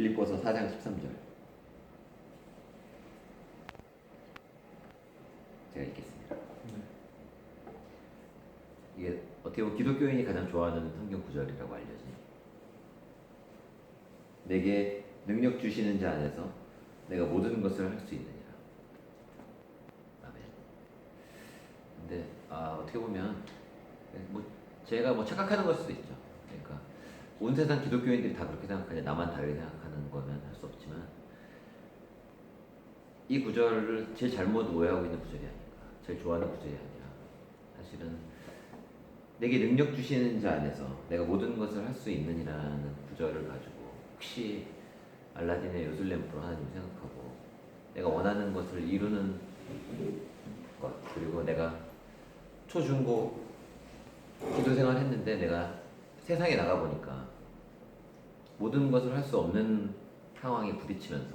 빌립보서 4장 13절. 제가 읽겠습니다. 이게 어떻게 보면 기독교인이 가장 좋아하는 성경 구절이라고 알려진, 내게 능력 주시는 자 안에서 내가 모든 것을 할 수 있느니라. 아멘. 근데 어떻게 보면 제가 착각하는 걸 수도 있죠. 그러니까 온 세상 기독교인들이 다 그렇게 생각하냐, 나만 다르게 생각하는 거면 할 수 없지만, 이 구절을 제일 잘못 오해하고 있는 구절이 아닌가, 제일 좋아하는 구절이 아니라 사실은 내게 능력 주시는 자 안에서 내가 모든 것을 할 수 있느니라는 구절을 가지고 혹시 알라딘의 요술램프로 하나님 생각하고 내가 원하는 것을 이루는 것, 그리고 내가 초중고 기도생활 했는데 내가 세상에 나가보니까 모든 것을 할 수 없는 상황에 부딪히면서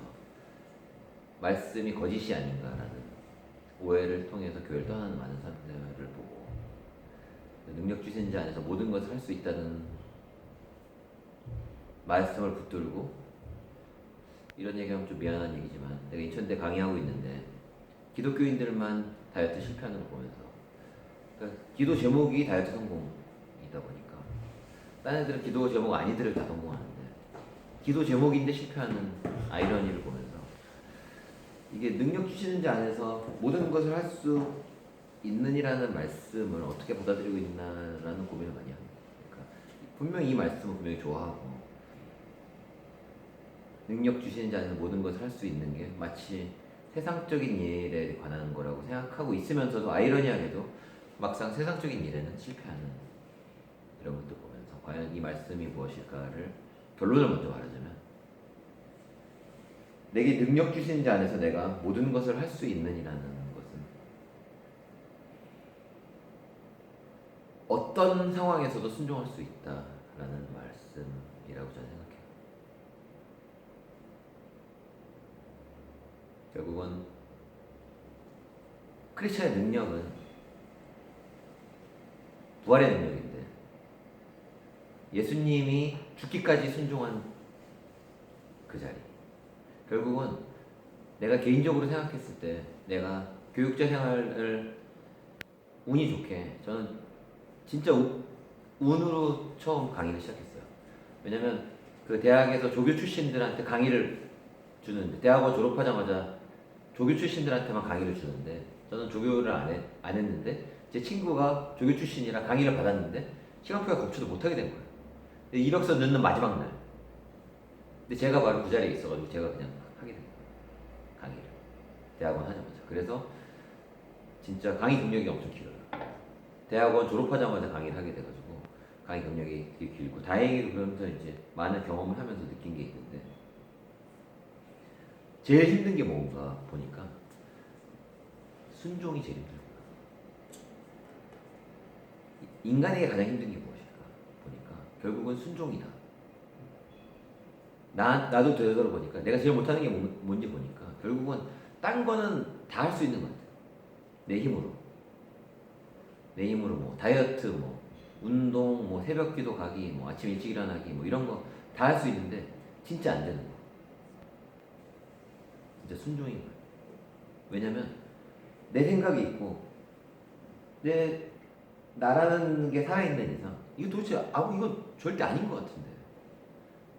말씀이 거짓이 아닌가라는 오해를 통해서 교회를 떠나는 많은 사람들을 보고, 능력 주신 자 안에서 모든 것을 할 수 있다는 말씀을 붙들고, 이런 얘기하면 좀 미안한 얘기지만 내가 인천대 강의하고 있는데 기독교인들만 다이어트 실패하는 걸 보면서, 그러니까 기도 제목이 다이어트 성공이다 보니까 다른 애들은 기도 제목 아니들을 다 성공하는데 기도 제목인데 실패하는 아이러니를 보면서, 이게 능력 주시는 자 안에서 모든 것을 할 수 있느니라는 말씀을 어떻게 받아들이고 있나라는 고민을 많이 합니다. 그러니까 분명히 이 말씀을 분명히 좋아하고, 능력 주시는 자 안에서 모든 것을 할 수 있는 게 마치 세상적인 일에 관한 거라고 생각하고 있으면서도 아이러니하게도 막상 세상적인 일에는 실패하는 이런 것들 보면서, 과연 이 말씀이 무엇일까를 결론을 먼저 말하자면, 내게 능력 주시는 자 안에서 내가 모든 것을 할 수 있느니라는 것은 어떤 상황에서도 순종할 수 있다라는 말씀이라고 저는 생각해요. 결국은 크리스천의 능력은 부활의 능력인데, 예수님이 죽기까지 순종한 그 자리, 결국은 내가 개인적으로 생각했을 때 내가 교육자 생활을 운이 좋게, 저는 진짜 운으로 처음 강의를 시작했어요. 왜냐면 그 대학에서 조교 출신들한테 강의를 주는데, 대학원 졸업하자마자 조교 출신들한테만 강의를 주는데, 저는 조교를 안 했는데 제 친구가 조교 출신이라 강의를 받았는데 시간표가 겹쳐도 못하게 된 거예요. 이력서 넣는 마지막 날. 근데 제가 바로 그 자리에 있어가지고 제가 그냥 하게 된 거예요, 강의를. 대학원 하자마자. 그래서 진짜 강의 경력이 엄청 길어요. 대학원 졸업하자마자 강의를 하게 돼가지고 강의 경력이 되게 길고, 다행히도 그러면서 이제 많은 경험을 하면서 느낀 게 있는데, 제일 힘든 게 뭔가 보니까 순종이 제일 힘들구나. 인간에게 가장 힘든 게 무엇일까 보니까 결국은 순종이다. 나도 되돌아보니까 내가 제일 못하는 게 뭔지 보니까 결국은 딴 거는 다 할 수 있는 것 같아요. 내 힘으로 뭐 다이어트, 뭐 운동, 뭐 새벽 기도 가기, 뭐 아침 일찍 일어나기, 뭐 이런 거 다 할 수 있는데 진짜 안 되는 거. 진짜 순종인 거예요. 왜냐면 내 생각이 있고 나라는 게 살아있는 이상 이거 도대체 이건 절대 아닌 것 같은데,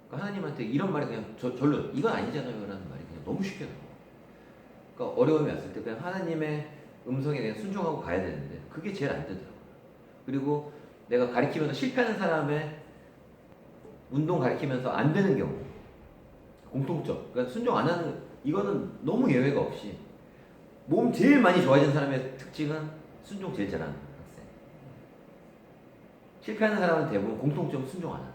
그러니까 하나님한테 이런 말이 그냥 결론 이건 아니잖아요 라는 말이 그냥 너무 쉽게 나와. 그러니까 어려움이 왔을 때 그냥 하나님의 음성에 그냥 순종하고 가야 되는데 그게 제일 안 되더라고요. 그리고 내가 가르치면서 실패하는 사람의 운동 가르치면서 안 되는 경우, 공통점, 그러니까 순종 안 하는, 이거는 너무 예외가 없이 몸 제일 많이 좋아진 사람의 특징은 순종 제일 잘하는 학생. 실패하는 사람은 대부분 공통점 순종 안 하는.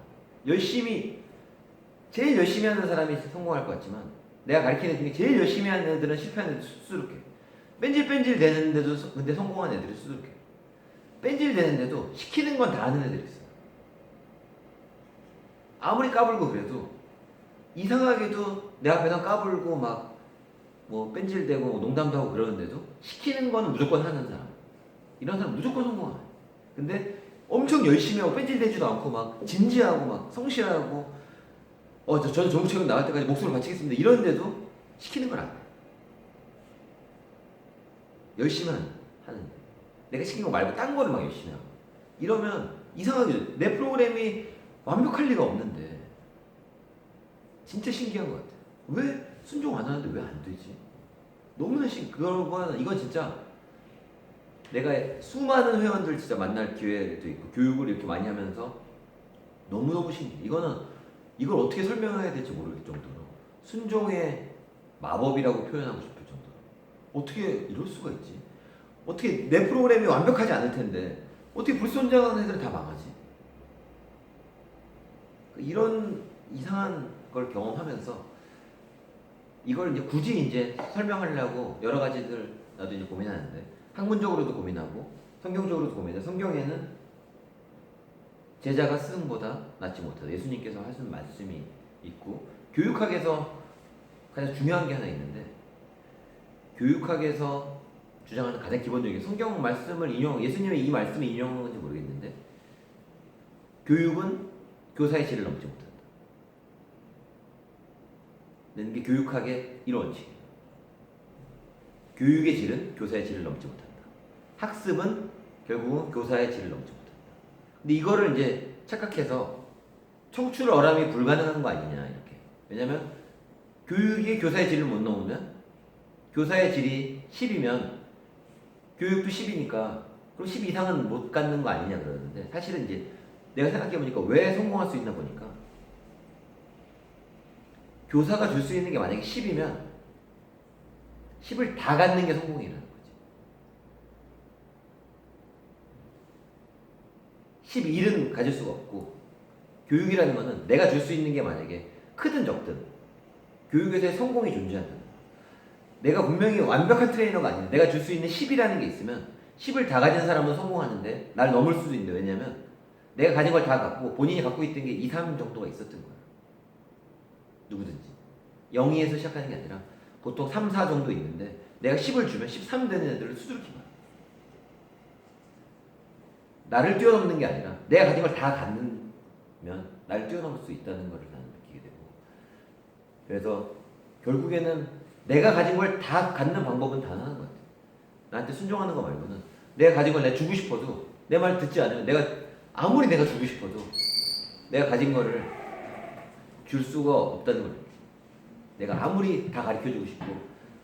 제일 열심히 하는 사람이 성공할 것 같지만 내가 가르치는 애 중에 제일 열심히 하는 애들은 실패하는 애들 수두룩해. 뺀질뺀질 되는데도 근데 성공한 애들이 수두룩해. 뺀질 되는데도 시키는 건 다 하는 애들이 있어요. 아무리 까불고 그래도 이상하게도 내 앞에서 까불고 막 뭐 뺀질대고 농담도 하고 그러는데도 시키는 거는 무조건 하는 사람, 이런 사람 무조건 성공하네. 근데 엄청 열심히 하고 뺀질대지도 않고 막 진지하고 막 성실하고 저는 정부체육 나갈 때까지 목숨을 바치겠습니다. 이런데도 시키는 건 안 돼. 열심히 하는. 내가 시킨 거 말고 딴 거를 막 열심히 하고. 이러면 이상하게 내 프로그램이 완벽할 리가 없는데 진짜 신기한 것 같아. 왜 순종 안 하는데 왜 안 되지? 너무나 이건 진짜 내가 수많은 회원들 진짜 만날 기회도 있고 교육을 이렇게 많이 하면서 너무너무 신기해. 이걸 어떻게 설명해야 될지 모르겠을 정도로 순종의 마법이라고 표현하고 싶을 정도로 어떻게 이럴 수가 있지? 어떻게 내 프로그램이 완벽하지 않을 텐데 어떻게 불순종하는 애들은 다 망하지? 이런 이상한 걸 경험하면서 이걸 이제 굳이 이제 설명하려고 여러 가지들 나도 이제 고민하는데 학문적으로도 고민하고 성경적으로도 고민해. 성경에는 제자가 스승보다 낫지 못하다. 예수님께서 하신 말씀이 있고 교육학에서 가장 중요한 게 하나 있는데 교육학에서 주장하는 가장 기본적인 성경 말씀을 예수님의 이 말씀을 인용한 건지 모르겠는데 교육은 교사의 질을 넘지 못한다. 는 게 교육학의 이런 원칙이에요. 교육의 질은 교사의 질을 넘지 못한다. 학습은 결국은 교사의 질을 넘지 못한다. 근데 이거를 이제 착각해서 청출 어람이 불가능한 거 아니냐 이렇게. 왜냐면 교육이 교사의 질을 못 넘으면 교사의 질이 10이면 교육도 10이니까 그럼 10 이상은 못 갖는 거 아니냐 그러는데 사실은 이제 내가 생각해보니까 왜 성공할 수 있나 보니까 교사가 줄 수 있는 게 만약에 10이면 10을 다 갖는 게 성공이라는 거지. 11은 가질 수가 없고 교육이라는 거는 내가 줄 수 있는 게 만약에 크든 적든 교육에서의 성공이 존재한다는 거야. 내가 분명히 완벽한 트레이너가 아닌데 내가 줄 수 있는 10이라는 게 있으면 10을 다 가진 사람은 성공하는데 날 넘을 수도 있는데 왜냐면 내가 가진 걸 다 갖고 본인이 갖고 있던 게 2, 3 정도가 있었던 거야. 누구든지 0에서 시작하는 게 아니라 보통 3, 4 정도 있는데 내가 10을 주면 13 되는 애들을 수두룩히 봐. 나를 뛰어넘는 게 아니라 내가 가진 걸 다 갖는 나를 뛰어넘을 수 있다는 걸 나는 느끼게 되고 그래서 결국에는 내가 가진 걸 다 갖는 방법은 단 하나인 것 같아. 나한테 순종하는 거 말고는 내가 가진 걸 내가 주고 싶어도 내 말 듣지 않으면 아무리 내가 주고 싶어도 내가 가진 거를 줄 수가 없다는 걸 내가 아무리 다 가르쳐주고 싶고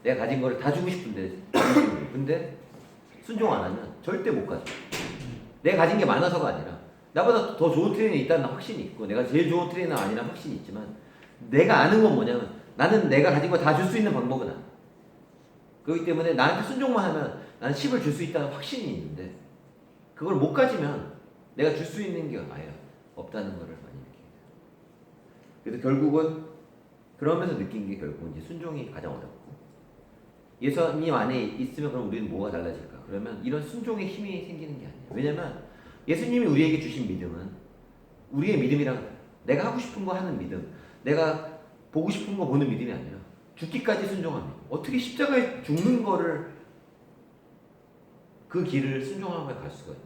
내가 가진 거를 다 주고 싶은데 근데 순종 안 하면 절대 못 가져. 내가 가진 게 많아서가 아니라 나보다 더 좋은 트레이너 있다는 확신이 있고 내가 제일 좋은 트레이너 아니라는 확신이 있지만 내가 아는 건 뭐냐면 나는 내가 가진 거 다 줄 수 있는 방법은 안 돼. 그렇기 때문에 나한테 순종만 하면 나는 10을 줄 수 있다는 확신이 있는데 그걸 못 가지면 내가 줄 수 있는 게 아예 없다는 거를 많이 느끼게 돼요. 그래서 결국은 그러면서 느낀 게 결국은 이제 순종이 가장 어렵고 예수님 안에 있으면 그럼 우리는 뭐가 달라질까? 그러면 이런 순종의 힘이 생기는 게 아니에요. 왜냐면 예수님이 우리에게 주신 믿음은 우리의 믿음이랑 내가 하고 싶은 거 하는 믿음, 내가 보고 싶은 거 보는 믿음이 아니라 죽기까지 순종하는 믿음. 어떻게 십자가에 죽는 거를 그 길을 순종하며 갈 수가 있나?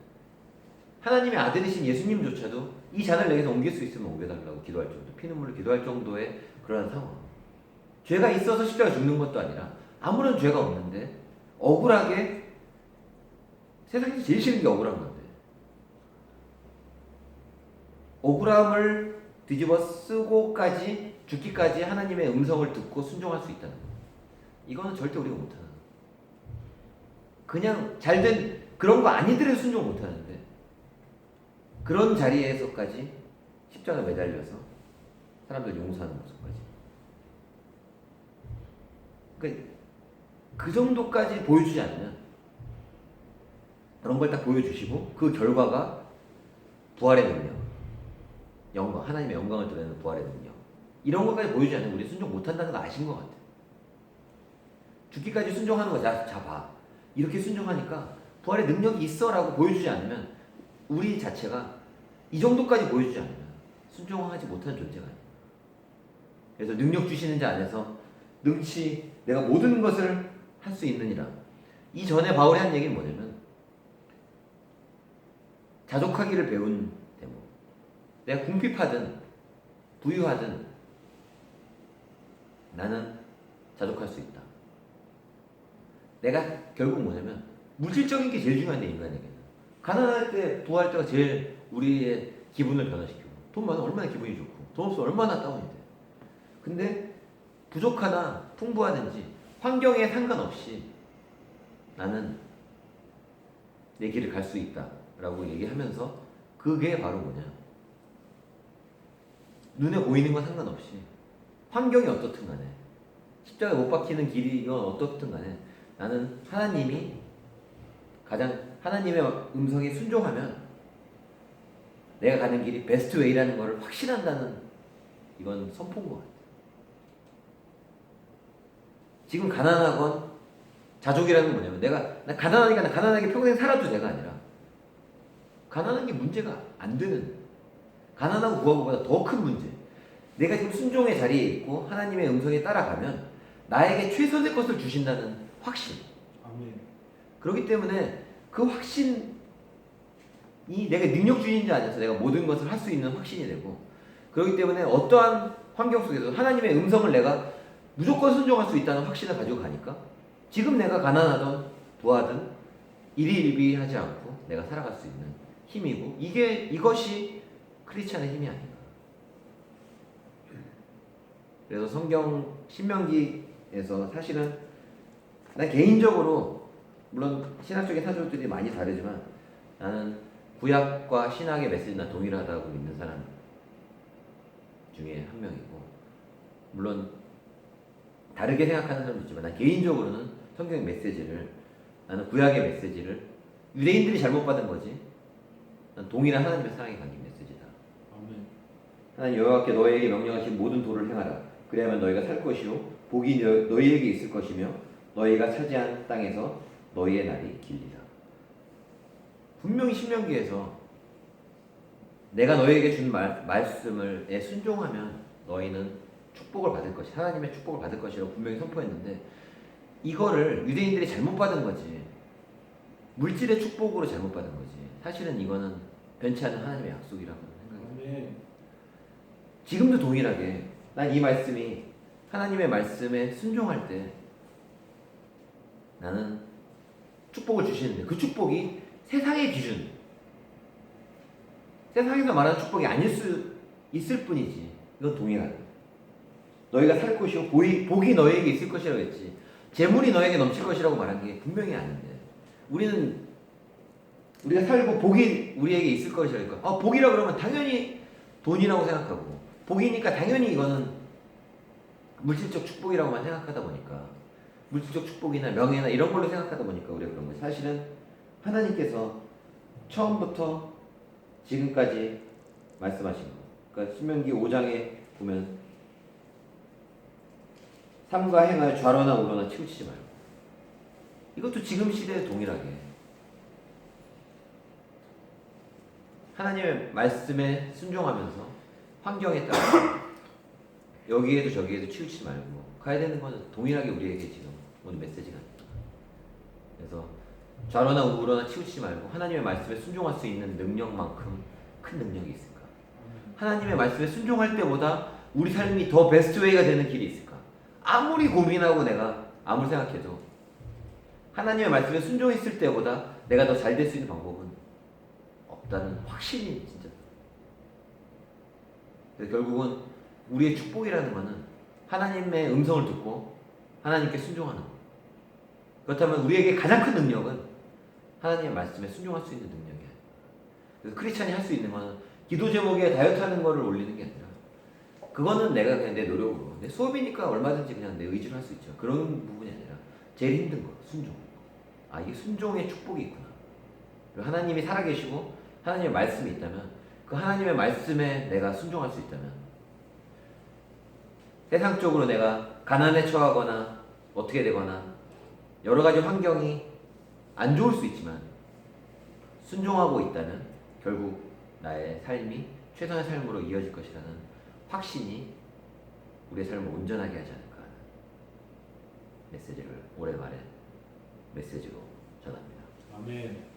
하나님의 아들이신 예수님조차도 이 잔을 내게서 옮길 수 있으면 옮겨달라고 기도할 정도, 피눈물을 기도할 정도의 그러한 상황. 죄가 있어서 십자가 죽는 것도 아니라 아무런 죄가 없는데 억울하게 세상에서 제일 싫은 게 억울한 건데 억울함을 뒤집어 쓰고까지 죽기까지 하나님의 음성을 듣고 순종할 수 있다는 거. 이거는 절대 우리가 못하는 거. 그냥 잘된 그런 거 아니더라도 순종 못하는데 그런 자리에서까지 십자가 매달려서 사람들 용서하는 모습까지. 그러니까 그 정도까지 보여주지 않으면 그런 걸 딱 보여주시고 그 결과가 부활의 능력, 영광, 하나님의 영광을 드러내는 부활의 능력 이런 것까지 보여주지 않으면 우리 순종 못한다는 거 아신 것 같아요. 죽기까지 순종하는 거 자 봐. 이렇게 순종하니까 부활의 능력이 있어라고 보여주지 않으면 우리 자체가 이 정도까지 보여주지 않으면 순종하지 못하는 존재가 아니에요. 그래서 능력 주시는 자 안에서 능치 내가 모든 것을 할 수 있느니라. 이 전에 바울이 한 얘기는 뭐냐면 자족하기를 배운 대목. 내가 궁핍하든 부유하든 나는 자족할 수 있다. 내가 결국 뭐냐면 물질적인 게 제일 중요한데 인간에게는 가난할 때 부할 때가 제일 우리의 기분을 변화시키고 돈 많으면 얼마나 기분이 좋고 돈 없으면 얼마나 다운이 돼. 근데 부족하나 풍부하든지 환경에 상관없이 나는 내 길을 갈 수 있다라고 얘기하면서 그게 바로 뭐냐, 눈에 보이는 건 상관없이 환경이 어떻든 간에 십자가에 못 박히는 길이 이건 어떻든 간에 나는 하나님이 가장 하나님의 음성에 순종하면 내가 가는 길이 베스트 웨이라는 것을 확신한다는 이건 선포인 것 같아요. 지금 가난하건 자족이라는 건 뭐냐면 나 가난하니까 나 가난하게 평생 살아도 돼가 아니라 가난한 게 문제가 안 되는, 가난하고 부하고보다 더 큰 문제, 내가 지금 순종의 자리에 있고 하나님의 음성에 따라가면 나에게 최선의 것을 주신다는 확신. 아멘. 그렇기 때문에 그 확신이 내가 능력주의인지 아니어서 내가 모든 것을 할 수 있는 확신이 되고, 그렇기 때문에 어떠한 환경 속에서 하나님의 음성을 내가 무조건 순종할 수 있다는 확신을 가지고 가니까 지금 내가 가난하던 부하든 일희일비하지 않고 내가 살아갈 수 있는 힘이고, 이것이 크리스찬의 힘이 아닌가. 그래서 성경 신명기에서 사실은 난 개인적으로 물론 신학적인 사조들이 많이 다르지만 나는 구약과 신학의 메시지는 동일하다고 믿는 사람 중에 한 명이고, 물론 다르게 생각하는 사람도 있지만 난 개인적으로는 성경의 메시지를, 나는 구약의 메시지를 유대인들이 잘못 받은 거지 난 동일한 하나님의 사랑이 담긴 메시지다. 아멘. 하나님 여호와께 너희에게 명령하신 모든 도를 행하라. 그래야만 너희가 살 것이요 복이 너희에게 있을 것이며 너희가 차지한 땅에서 너희의 날이 길리라. 분명히 신명기에서 내가 너희에게 준 말씀에 순종하면 너희는 축복을 받을 것이, 하나님의 축복을 받을 것이라고 분명히 선포했는데 이거를 유대인들이 잘못 받은 거지, 물질의 축복으로 잘못 받은 거지. 사실은 이거는 변치 않는 하나님의 약속이라고 생각해요. 아멘. 지금도 동일하게 난 이 말씀이 하나님의 말씀에 순종할 때 나는 축복을 주시는데 그 축복이 세상의 기준, 세상에서 말하는 축복이 아닐 수 있을 뿐이지 이건 동일하다. 너희가 살 것이요 복이 너희에게 있을 것이라고 했지 재물이 너에게 넘칠 것이라고 말한 게 분명히 아닌데, 우리가 살고 복이 우리에게 있을 것이라니까 복이라 그러면 당연히 돈이라고 생각하고 복이니까 당연히 이거는 물질적 축복이라고만 생각하다 보니까, 물질적 축복이나 명예나 이런 걸로 생각하다 보니까 우리가 그런 거예요. 사실은 하나님께서 처음부터 지금까지 말씀하신 거, 그러니까 신명기 5장에 보면 삼가 행하여 좌로나 우로나 치우치지 말고, 이것도 지금 시대에 동일하게 하나님의 말씀에 순종하면서 환경에 따라 여기에도 저기에도 치우치지 말고 가야 되는 것은 동일하게 우리에게 지금 오늘 메시지가 아닙니다. 그래서 좌로나 우로나 치우치지 말고 하나님의 말씀에 순종할 수 있는 능력만큼 큰 능력이 있을까? 하나님의 말씀에 순종할 때보다 우리 삶이 더 베스트 웨이가 되는 길이 있을까? 아무리 고민하고 내가 아무리 생각해도 하나님의 말씀에 순종했을 때보다 내가 더 잘 될 수 있는 방법은 없다는 확신이 진짜. 그래서 결국은 우리의 축복이라는 것은 하나님의 음성을 듣고 하나님께 순종하는 것. 그렇다면 우리에게 가장 큰 능력은 하나님의 말씀에 순종할 수 있는 능력이야. 그래서 크리스찬이 할 수 있는 것은 기도 제목에 다이어트 하는 거를 올리는 게 아니라, 그거는 내가 그냥 내 노력으로, 내 수업이니까 얼마든지 그냥 내 의지로 할 수 있죠. 그런 부분이 아니라 제일 힘든 거, 순종. 이게 순종의 축복이 있구나. 그리고 하나님이 살아계시고 하나님의 말씀이 있다면 그 하나님의 말씀에 내가 순종할 수 있다면 세상적으로 내가 가난에 처하거나 어떻게 되거나 여러 가지 환경이 안 좋을 수 있지만 순종하고 있다면 결국 나의 삶이 최선의 삶으로 이어질 것이라는 확신이 우리의 삶을 온전하게 하지 않을까 하는 메시지를 올해 말에 메시지로 전합니다. 아멘.